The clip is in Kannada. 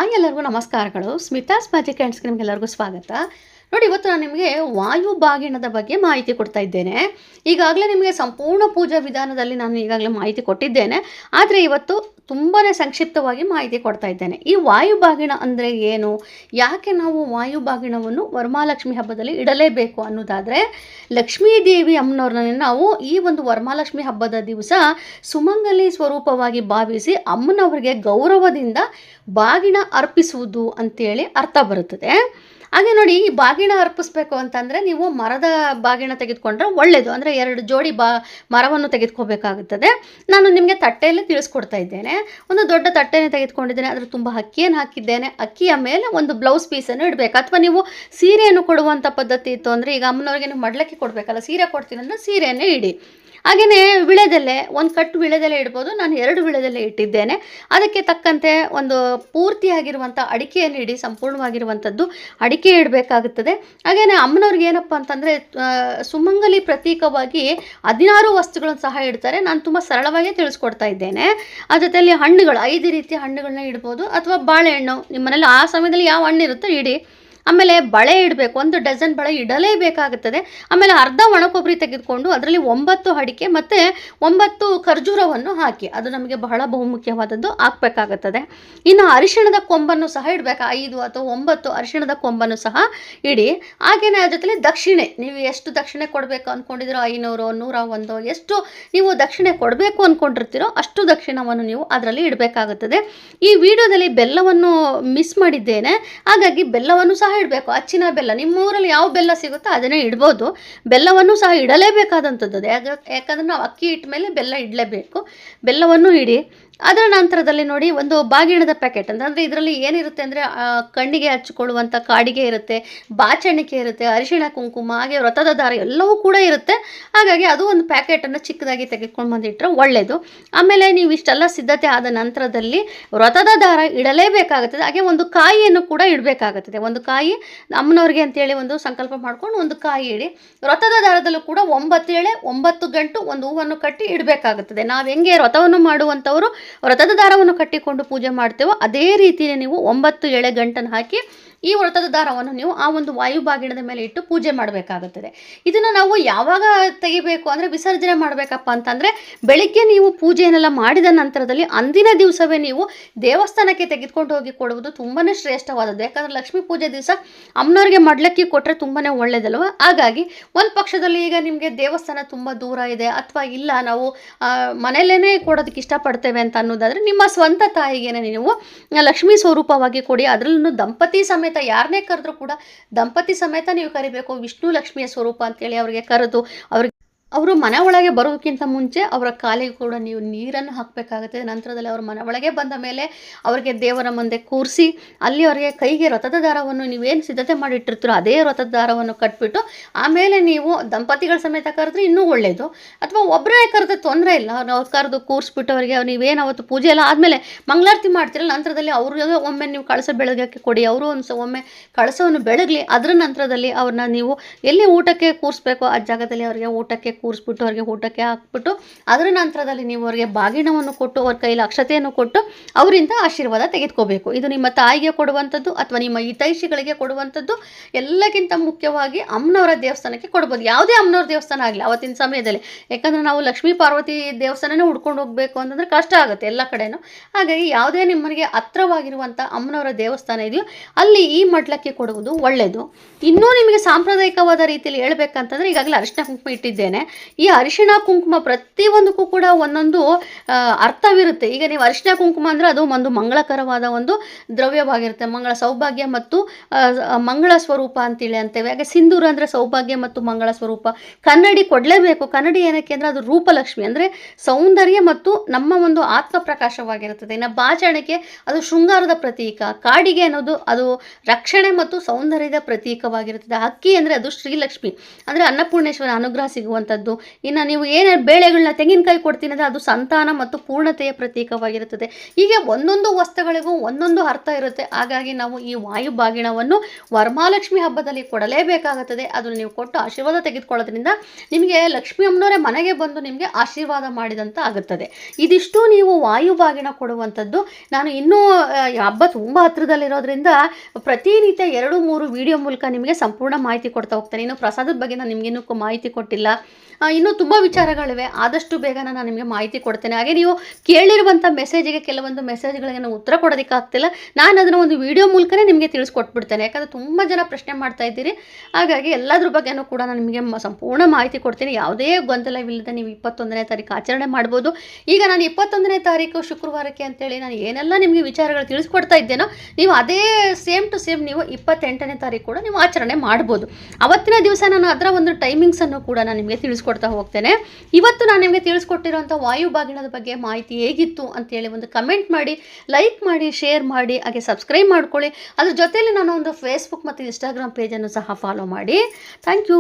ಹಾಯ್ ಎಲ್ಲರಿಗೂ ನಮಸ್ಕಾರಗಳು. ಸ್ಮಿತಾಸ್ ಮ್ಯಾಜಿಕ್ ಹ್ಯಾಂಡ್ಸ್ಗೆ ನಿಮಗೆಲ್ಲರಿಗೂ ಸ್ವಾಗತ. ನೋಡಿ, ಇವತ್ತು ನಾನು ನಿಮಗೆ ವಾಯು ಬಾಗಿಣದ ಬಗ್ಗೆ ಮಾಹಿತಿ ಕೊಡ್ತಾ ಇದ್ದೇನೆ. ಈಗಾಗಲೇ ನಿಮಗೆ ಸಂಪೂರ್ಣ ಪೂಜಾ ವಿಧಾನದಲ್ಲಿ ನಾನು ಈಗಾಗಲೇ ಮಾಹಿತಿ ಕೊಟ್ಟಿದ್ದೇನೆ. ಆದರೆ ಇವತ್ತು ತುಂಬಾ ಸಂಕ್ಷಿಪ್ತವಾಗಿ ಮಾಹಿತಿ ಕೊಡ್ತಾ ಇದ್ದೇನೆ. ಈ ವಾಯು ಬಾಗಿಣ ಅಂದರೆ ಏನು, ಯಾಕೆ ನಾವು ವಾಯು ಬಾಗಿಣವನ್ನು ವರಮಹಾಲಕ್ಷ್ಮಿ ಹಬ್ಬದಲ್ಲಿ ಇಡಲೇಬೇಕು ಅನ್ನೋದಾದರೆ, ಲಕ್ಷ್ಮೀ ದೇವಿ ಅಮ್ಮನವ್ರನ್ನ ನಾವು ಈ ಒಂದು ವರಮಹಾಲಕ್ಷ್ಮಿ ಹಬ್ಬದ ದಿವಸ ಸುಮಂಗಲಿ ಸ್ವರೂಪವಾಗಿ ಭಾವಿಸಿ ಅಮ್ಮನವರಿಗೆ ಗೌರವದಿಂದ ಬಾಗಿಣ ಅರ್ಪಿಸುವುದು ಅಂತೇಳಿ ಅರ್ಥ ಬರುತ್ತದೆ. ಹಾಗೆ ನೋಡಿ, ಈ ಬಾಗಿಣ ಅರ್ಪಿಸ್ಬೇಕು ಅಂತಂದರೆ ನೀವು ಮರದ ಬಾಗಿಣ ತೆಗೆದುಕೊಂಡ್ರೆ ಒಳ್ಳೆಯದು. ಅಂದರೆ 2 ಜೋಡಿ ಮರವನ್ನು ತೆಗೆದುಕೋಬೇಕಾಗುತ್ತದೆ. ನಾನು ನಿಮಗೆ ತಟ್ಟೆಯಲ್ಲಿ ತಿಳಿಸ್ಕೊಡ್ತಾ ಇದ್ದೇನೆ. ಒಂದು ದೊಡ್ಡ ತಟ್ಟೆಯನ್ನು ತೆಗೆದುಕೊಂಡಿದ್ದೇನೆ. ಅದರ ತುಂಬ ಅಕ್ಕಿಯನ್ನು ಹಾಕಿದ್ದೇನೆ. ಅಕ್ಕಿಯ ಮೇಲೆ ಒಂದು ಬ್ಲೌಸ್ ಪೀಸನ್ನು ಇಡಬೇಕು. ಅಥವಾ ನೀವು ಸೀರೆಯನ್ನು ಕೊಡುವಂಥ ಪದ್ಧತಿ ಇತ್ತು ಅಂದರೆ, ಈಗ ಅಮ್ಮನವ್ರಿಗೆ ನೀವು ಮಡ್ಲಕ್ಕಿ ಕೊಡಬೇಕಲ್ಲ, ಸೀರೆ ಕೊಡ್ತೀನಿ ಅಂದರೆ ಸೀರೆಯನ್ನೇ ಇಡಿ. ಹಾಗೆಯೇ ವಿಳೆದೆಲೆ, ಒಂದು ಕಟ್ಟು ವಿಳೆದೆಲೆ ಇಡ್ಬೋದು. ನಾನು 2 ವಿಳೆದೆಲೆ ಇಟ್ಟಿದ್ದೇನೆ. ಅದಕ್ಕೆ ತಕ್ಕಂತೆ ಒಂದು ಪೂರ್ತಿಯಾಗಿರುವಂಥ ಅಡಿಕೆಯನ್ನು ಇಡಿ, ಸಂಪೂರ್ಣವಾಗಿರುವಂಥದ್ದು ಅಡಿಕೆ ಇಡಬೇಕಾಗುತ್ತದೆ. ಹಾಗೆಯೇ ಅಮ್ಮನವ್ರಿಗೆ ಏನಪ್ಪ ಅಂತಂದರೆ ಸುಮಂಗಲಿ ಪ್ರತೀಕವಾಗಿ 16 ವಸ್ತುಗಳನ್ನು ಸಹ ಇಡ್ತಾರೆ. ನಾನು ತುಂಬ ಸರಳವಾಗಿ ತಿಳಿಸ್ಕೊಡ್ತಾ ಇದ್ದೇನೆ. ಆ ಜೊತೆಯಲ್ಲಿ ಹಣ್ಣುಗಳು 5 ರೀತಿಯ ಹಣ್ಣುಗಳನ್ನ ಇಡ್ಬೋದು. ಅಥವಾ ಬಾಳೆಹಣ್ಣು, ನಿಮ್ಮ ಮನೇಲಿ ಆ ಸಮಯದಲ್ಲಿ ಯಾವ ಹಣ್ಣು ಇರುತ್ತೋ ಇಡಿ. ಆಮೇಲೆ ಬಳೆ ಇಡಬೇಕು, 1 ಡಜನ್ ಬಳೆ ಇಡಲೇಬೇಕಾಗುತ್ತದೆ. ಆಮೇಲೆ ಅರ್ಧ ಒಣಕೊಬ್ಬರಿ ತೆಗೆದುಕೊಂಡು ಅದರಲ್ಲಿ 9 ಅಡಿಕೆ ಮತ್ತು 9 ಖರ್ಜೂರವನ್ನು ಹಾಕಿ, ಅದು ನಮಗೆ ಬಹಳ ಬಹುಮುಖ್ಯವಾದದ್ದು, ಹಾಕಬೇಕಾಗುತ್ತದೆ. ಇನ್ನು ಅರಿಶಿಣದ ಕೊಂಬನ್ನು ಸಹ ಇಡಬೇಕು. 5 ಅಥವಾ 9 ಅರಿಶಿಣದ ಕೊಂಬನ್ನು ಸಹ ಇಡಿ. ಹಾಗೆಯೇ ಆ ಜೊತೆಲಿ ದಕ್ಷಿಣೆ, ನೀವು ಎಷ್ಟು ದಕ್ಷಿಣೆ ಕೊಡಬೇಕು ಅಂದ್ಕೊಂಡಿದ್ದೀರೋ, 500, 101, ಎಷ್ಟು ನೀವು ದಕ್ಷಿಣೆ ಕೊಡಬೇಕು ಅಂದ್ಕೊಂಡಿರ್ತೀರೋ ಅಷ್ಟು ದಕ್ಷಿಣವನ್ನು ನೀವು ಅದರಲ್ಲಿ ಇಡಬೇಕಾಗುತ್ತದೆ. ಈ ವಿಡಿಯೋದಲ್ಲಿ ಬೆಲ್ಲವನ್ನು ಮಿಸ್ ಮಾಡಿದ್ದೇನೆ, ಹಾಗಾಗಿ ಬೆಲ್ಲವನ್ನು ಸಹ ಇಡಬೇಕು. ಅಚ್ಚಿನ ಬೆಲ್ಲ, ನಿಮ್ಮ ಊರಲ್ಲಿ ಯಾವ ಬೆಲ್ಲ ಸಿಗುತ್ತೋ ಅದನ್ನೇ ಇಡ್ಬೋದು. ಬೆಲ್ಲವನ್ನು ಸಹ ಇಡಲೇಬೇಕಾದಂಥದ್ದು, ಯಾಕಂದರೆ ನಾವು ಅಕ್ಕಿ ಇಟ್ಟ ಮೇಲೆ ಬೆಲ್ಲ ಇಡಲೇಬೇಕು. ಬೆಲ್ಲವನ್ನು ಇಡಿ. ಅದರ ನಂತರದಲ್ಲಿ ನೋಡಿ, ಒಂದು ಬಾಗಿಣದ ಪ್ಯಾಕೆಟ್ ಅಂದರೆ ಇದರಲ್ಲಿ ಏನಿರುತ್ತೆ ಅಂದರೆ, ಕಣ್ಣಿಗೆ ಹಚ್ಚಿಕೊಳ್ಳುವಂಥ ಕಾಡಿಗೆ ಇರುತ್ತೆ, ಬಾಚಣಿಕೆ ಇರುತ್ತೆ, ಅರಿಶಿಣ ಕುಂಕುಮ, ಹಾಗೆ ವ್ರತದ ದಾರ ಎಲ್ಲವೂ ಕೂಡ ಇರುತ್ತೆ. ಹಾಗಾಗಿ ಅದು ಒಂದು ಪ್ಯಾಕೆಟನ್ನು ಚಿಕ್ಕದಾಗಿ ತೆಗೆದುಕೊಂಡು ಬಂದಿಟ್ಟರೆ ಒಳ್ಳೆಯದು. ಆಮೇಲೆ ನೀವು ಇಷ್ಟೆಲ್ಲ ಸಿದ್ಧತೆ ಆದ ನಂತರದಲ್ಲಿ ವ್ರತದ ದಾರ ಇಡಲೇಬೇಕಾಗುತ್ತದೆ. ಹಾಗೆ ಒಂದು ಕಾಯಿಯನ್ನು ಕೂಡ ಇಡಬೇಕಾಗುತ್ತದೆ. ಒಂದು ಕಾಯಿ ಅಮ್ಮನವ್ರಿಗೆ ಅಂತೇಳಿ ಒಂದು ಸಂಕಲ್ಪ ಮಾಡ್ಕೊಂಡು ಒಂದು ಕಾಯಿ ಇಡಿ. ವ್ರತದ ದಾರದಲ್ಲೂ ಕೂಡ 9 ಎಳೆ 9 ಗಂಟು ಒಂದು ಹೂವನ್ನು ಕಟ್ಟಿ ಇಡಬೇಕಾಗುತ್ತದೆ. ನಾವು ಹೆಂಗೆ ವ್ರತವನ್ನು ಮಾಡುವಂಥವರು ವ್ರತದ ದಾರವನ್ನು ಕಟ್ಟಿಕೊಂಡು ಪೂಜೆ ಮಾಡ್ತೇವೋ ಅದೇ ರೀತಿಯೇ ನೀವು 9 ಎಳೆ ಗಂಟನ್ನು ಹಾಕಿ ಈ ವ್ರತದ ದಾರವನ್ನು ನೀವು ಆ ಒಂದು ವಾಯು ಬಾಗಿಣದ ಮೇಲೆ ಇಟ್ಟು ಪೂಜೆ ಮಾಡಬೇಕಾಗುತ್ತದೆ. ಇದನ್ನು ನಾವು ಯಾವಾಗ ತೆಗಿಬೇಕು ಅಂದರೆ, ವಿಸರ್ಜನೆ ಮಾಡಬೇಕಪ್ಪ ಅಂತಂದರೆ ಬೆಳಿಗ್ಗೆ ನೀವು ಪೂಜೆಯನ್ನೆಲ್ಲ ಮಾಡಿದ ನಂತರದಲ್ಲಿ ಅಂದಿನ ದಿವಸವೇ ನೀವು ದೇವಸ್ಥಾನಕ್ಕೆ ತೆಗೆದುಕೊಂಡು ಹೋಗಿ ಕೊಡುವುದು ತುಂಬಾ ಶ್ರೇಷ್ಠವಾದದ್ದು. ಯಾಕಂದರೆ ಲಕ್ಷ್ಮೀ ಪೂಜೆ ದಿವಸ ಅಮ್ಮನವ್ರಿಗೆ ಮಡ್ಲಕ್ಕಿ ಕೊಟ್ಟರೆ ತುಂಬಾ ಒಳ್ಳೆಯದಲ್ವ. ಹಾಗಾಗಿ ಒಂದು ಪಕ್ಷದಲ್ಲಿ ಈಗ ನಿಮಗೆ ದೇವಸ್ಥಾನ ತುಂಬ ದೂರ ಇದೆ, ಅಥವಾ ಇಲ್ಲ ನಾವು ಮನೆಯಲ್ಲೇ ಕೊಡೋದಕ್ಕೆ ಇಷ್ಟಪಡ್ತೇವೆ ಅಂತ ಅನ್ನೋದಾದರೆ, ನಿಮ್ಮ ಸ್ವಂತ ತಾಯಿಗೇನೆ ನೀವು ಲಕ್ಷ್ಮೀ ಸ್ವರೂಪವಾಗಿ ಕೊಡಿ. ಅದರಲ್ಲೂ ದಂಪತಿ ಸಮೇತ, ಯಾರನ್ನೇ ಕರೆದ್ರೂ ಕೂಡ ದಂಪತಿ ಸಮೇತ ನೀವು ಕರಿಬೇಕು. ವಿಷ್ಣು ಲಕ್ಷ್ಮಿಯ ಸ್ವರೂಪ ಅಂತೇಳಿ ಅವರಿಗೆ ಕರೆದು ಅವರು ಮನೆ ಒಳಗೆ ಬರೋದಕ್ಕಿಂತ ಮುಂಚೆ ಅವರ ಕಾಲಿಗೆ ಕೂಡ ನೀವು ನೀರನ್ನು ಹಾಕಬೇಕಾಗುತ್ತೆ. ನಂತರದಲ್ಲಿ ಅವರು ಮನೆ ಒಳಗೆ ಬಂದ ಮೇಲೆ ಅವರಿಗೆ ದೇವರ ಮುಂದೆ ಕೂರಿಸಿ ಅಲ್ಲಿ ಅವರಿಗೆ ಕೈಗೆ ವ್ರತದ ದಾರವನ್ನು ನೀವೇನು ಸಿದ್ಧತೆ ಮಾಡಿಟ್ಟಿರ್ತೀರೋ ಅದೇ ವ್ರತದ ದಾರವನ್ನು ಕಟ್ಬಿಟ್ಟು ಆಮೇಲೆ ನೀವು ದಂಪತಿಗಳ ಸಮೇತ ಕರೆದ್ರೆ ಇನ್ನೂ ಒಳ್ಳೆಯದು. ಅಥವಾ ಒಬ್ಬರೇ ಕರೆದ್ರೆ ತೊಂದರೆ ಇಲ್ಲ, ನಾವು ಕರೆದು ಕೂರಿಸ್ಬಿಟ್ಟು ಅವರಿಗೆ ನೀವೇನು ಅವತ್ತು ಪೂಜೆ ಎಲ್ಲ ಆದಮೇಲೆ ಮಂಗಳಾರತಿ ಮಾಡ್ತಿರಲ್ಲ, ನಂತರದಲ್ಲಿ ಅವ್ರಿಗೆ ಒಮ್ಮೆ ನೀವು ಕಳಸ ಬೆಳಗಕ್ಕೆ ಕೊಡಿ. ಅವರು ಒಮ್ಮೆ ಕಳಸವನ್ನು ಬೆಳಗಲಿ. ಅದರ ನಂತರದಲ್ಲಿ ಅವ್ರನ್ನ ನೀವು ಎಲ್ಲಿ ಊಟಕ್ಕೆ ಕೂರಿಸ್ಬೇಕು ಆ ಜಾಗದಲ್ಲಿ ಅವರಿಗೆ ಊಟಕ್ಕೆ ಕೂರಿಸ್ಬಿಟ್ಟು ಅವರಿಗೆ ಊಟಕ್ಕೆ ಹಾಕ್ಬಿಟ್ಟು ಅದರ ನಂತರದಲ್ಲಿ ನೀವು ಅವರಿಗೆ ಬಾಗಿಣವನ್ನು ಕೊಟ್ಟು ಅವ್ರ ಕೈಲಿ ಅಕ್ಷತೆಯನ್ನು ಕೊಟ್ಟು ಅವರಿಂದ ಆಶೀರ್ವಾದ ತೆಗೆದುಕೋಬೇಕು. ಇದು ನಿಮ್ಮ ತಾಯಿಗೆ ಕೊಡುವಂಥದ್ದು ಅಥವಾ ನಿಮ್ಮ ಹಿತೈಷಿಗಳಿಗೆ ಕೊಡುವಂಥದ್ದು. ಎಲ್ಲಕ್ಕಿಂತ ಮುಖ್ಯವಾಗಿ ಅಮ್ಮನವರ ದೇವಸ್ಥಾನಕ್ಕೆ ಕೊಡ್ಬೋದು. ಯಾವುದೇ ಅಮ್ಮನವ್ರ ದೇವಸ್ಥಾನ ಆಗಲಿ ಅವತ್ತಿನ ಸಮಯದಲ್ಲಿ, ಯಾಕಂದರೆ ನಾವು ಲಕ್ಷ್ಮೀ ಪಾರ್ವತಿ ದೇವಸ್ಥಾನನೇ ಹುಡ್ಕೊಂಡು ಹೋಗಬೇಕು ಅಂತಂದರೆ ಕಷ್ಟ ಆಗುತ್ತೆ ಎಲ್ಲ ಕಡೆನೂ. ಹಾಗಾಗಿ ಯಾವುದೇ ನಿಮ್ಮನಿಗೆ ಹತ್ರವಾಗಿರುವಂಥ ಅಮ್ಮನವರ ದೇವಸ್ಥಾನ ಇದೆಯೋ ಅಲ್ಲಿ ಈ ಮಡ್ಲಕ್ಕಿ ಕೊಡುವುದು ಒಳ್ಳೆಯದು. ಇನ್ನೂ ನಿಮಗೆ ಸಾಂಪ್ರದಾಯಿಕವಾದ ರೀತಿಯಲ್ಲಿ ಹೇಳ್ಬೇಕಂತಂದರೆ, ಈಗಾಗಲೇ ಅರಿಶಿಣ ಕುಂಕುಮ ಇಟ್ಟಿದ್ದೇನೆ. ಈ ಅರಿಶಿಣ ಕುಂಕುಮ ಪ್ರತಿಯೊಂದಕ್ಕೂ ಕೂಡ ಒಂದೊಂದು ಅರ್ಥವಿರುತ್ತೆ. ಈಗ ನೀವು ಅರಿಶಿಣ ಕುಂಕುಮ ಅಂದರೆ ಅದು ಒಂದು ಮಂಗಳಕರವಾದ ಒಂದು ದ್ರವ್ಯವಾಗಿರುತ್ತೆ. ಮಂಗಳ ಸೌಭಾಗ್ಯ ಮತ್ತು ಮಂಗಳ ಸ್ವರೂಪ ಅಂತೇಳಿ ಅಂತೇವೆ. ಹಾಗೆ ಸಿಂಧೂರ ಅಂದರೆ ಸೌಭಾಗ್ಯ ಮತ್ತು ಮಂಗಳ ಸ್ವರೂಪ. ಕನ್ನಡಿ ಕೊಡಲೇಬೇಕು. ಕನ್ನಡಿ ಏನಕ್ಕೆ ಅಂದರೆ ಅದು ರೂಪಲಕ್ಷ್ಮಿ, ಅಂದರೆ ಸೌಂದರ್ಯ ಮತ್ತು ನಮ್ಮ ಒಂದು ಆತ್ಮ ಪ್ರಕಾಶವಾಗಿರುತ್ತದೆ. ಇನ್ನು ಬಾಚಣಿಕೆ ಅದು ಶೃಂಗಾರದ ಪ್ರತೀಕ. ಕಾಡಿಗೆ ಅನ್ನೋದು ಅದು ರಕ್ಷಣೆ ಮತ್ತು ಸೌಂದರ್ಯದ ಪ್ರತೀಕವಾಗಿರುತ್ತದೆ. ಅಕ್ಕಿ ಅಂದರೆ ಅದು ಶ್ರೀಲಕ್ಷ್ಮಿ, ಅಂದರೆ ಅನ್ನಪೂರ್ಣೇಶ್ವರ ಅನುಗ್ರಹ ಸಿಗುವಂಥದ್ದು. ಕೊಡುವಂಥದ್ದು. ಇನ್ನು ನೀವು ಏನು ಬೇಳೆಗಳನ್ನ ತೆಂಗಿನಕಾಯಿ ಕೊಡ್ತೀನಿ ಅಂದರೆ ಅದು ಸಂತಾನ ಮತ್ತು ಪೂರ್ಣತೆಯ ಪ್ರತೀಕವಾಗಿರುತ್ತದೆ. ಹೀಗೆ ಒಂದೊಂದು ವಸ್ತುಗಳಿಗೂ ಒಂದೊಂದು ಅರ್ಥ ಇರುತ್ತೆ. ಹಾಗಾಗಿ ನಾವು ಈ ವಾಯು ಬಾಗಿಣವನ್ನು ವರಮಹಾಲಕ್ಷ್ಮಿ ಹಬ್ಬದಲ್ಲಿ ಕೊಡಲೇಬೇಕಾಗುತ್ತದೆ. ಅದನ್ನು ನೀವು ಕೊಟ್ಟು ಆಶೀರ್ವಾದ ತೆಗೆದುಕೊಳ್ಳೋದ್ರಿಂದ ನಿಮಗೆ ಲಕ್ಷ್ಮೀ ಅಮ್ಮನವರೇ ಮನೆಗೆ ಬಂದು ನಿಮಗೆ ಆಶೀರ್ವಾದ ಮಾಡಿದಂತ ಆಗುತ್ತದೆ. ಇದಿಷ್ಟು ನೀವು ವಾಯು ಬಾಗಿಣ ಕೊಡುವಂಥದ್ದು. ನಾನು ಇನ್ನೂ ಹಬ್ಬ ತುಂಬ ಹತ್ತಿರದಲ್ಲಿರೋದ್ರಿಂದ ಪ್ರತಿನಿತ್ಯ 2-3 ವಿಡಿಯೋ ಮೂಲಕ ನಿಮಗೆ ಸಂಪೂರ್ಣ ಮಾಹಿತಿ ಕೊಡ್ತಾ ಹೋಗ್ತೇನೆ. ಇನ್ನು ಪ್ರಸಾದದ ಬಗ್ಗೆ ನಾನು ನಿಮಗೇನು ಮಾಹಿತಿ ಕೊಟ್ಟಿಲ್ಲ. ಇನ್ನೂ ತುಂಬ ವಿಚಾರಗಳಿವೆ. ಆದಷ್ಟು ಬೇಗ ನಾನು ನಿಮಗೆ ಮಾಹಿತಿ ಕೊಡ್ತೇನೆ. ಹಾಗೆ ನೀವು ಕೇಳಿರುವಂಥ ಮೆಸೇಜಿಗೆ ಕೆಲವೊಂದು ಮೆಸೇಜ್ಗಳಿಗೆ ನಾನು ಉತ್ತರ ಕೊಡೋದಕ್ಕಾಗ್ತಿಲ್ಲ. ನಾನು ಅದನ್ನು ಒಂದು ವಿಡಿಯೋ ಮೂಲಕನೇ ನಿಮಗೆ ತಿಳಿಸ್ಕೊಟ್ಬಿಡ್ತೇನೆ. ಯಾಕಂದರೆ ತುಂಬ ಜನ ಪ್ರಶ್ನೆ ಮಾಡ್ತಾ ಇದ್ದೀರಿ. ಹಾಗಾಗಿ ಎಲ್ಲದ್ರ ಬಗ್ಗೆನೂ ಕೂಡ ನಾನು ನಿಮಗೆ ಸಂಪೂರ್ಣ ಮಾಹಿತಿ ಕೊಡ್ತೀನಿ. ಯಾವುದೇ ಗೊಂದಲವಿಲ್ಲದೆ ನೀವು 21ನೇ ತಾರೀಕು ಆಚರಣೆ ಮಾಡ್ಬೋದು. ಈಗ ನಾನು 21ನೇ ತಾರೀಕು ಶುಕ್ರವಾರಕ್ಕೆ ಅಂತೇಳಿ ನಾನು ಏನೆಲ್ಲ ನಿಮಗೆ ವಿಚಾರಗಳು ತಿಳಿಸ್ಕೊಡ್ತಾ ಇದ್ದೇನೋ ನೀವು ಅದೇ ಸೇಮ್ ಟು ಸೇಮ್ ನೀವು 28ನೇ ತಾರೀಕು ಕೂಡ ನೀವು ಆಚರಣೆ ಮಾಡ್ಬೋದು. ಅವತ್ತಿನ ದಿವಸ ನಾನು ಅದರ ಒಂದು ಟೈಮಿಂಗ್ಸನ್ನು ಕೂಡ ನಾನು ನಿಮಗೆ ತಿಳಿಸ್ಕೊಡ್ತಾ ಹೋಗ್ತೇನೆ. ಇವತ್ತು ನಾನು ನಿಮಗೆ ತಿಳಿಸ್ಕೊಟ್ಟಿರೋಂಥ ವಾಯು ಬಾಗಿಣದ ಬಗ್ಗೆ ಮಾಹಿತಿ ಹೇಗಿತ್ತು ಅಂತೇಳಿ ಒಂದು ಕಮೆಂಟ್ ಮಾಡಿ, ಲೈಕ್ ಮಾಡಿ, ಶೇರ್ ಮಾಡಿ, ಹಾಗೆ ಸಬ್ಸ್ಕ್ರೈಬ್ ಮಾಡ್ಕೊಳ್ಳಿ. ಅದ್ರ ಜೊತೆಯಲ್ಲಿ ನಾನು ಒಂದು ಫೇಸ್ಬುಕ್ ಮತ್ತು ಇನ್ಸ್ಟಾಗ್ರಾಮ್ ಪೇಜನ್ನು ಸಹ ಫಾಲೋ ಮಾಡಿ. Thank you.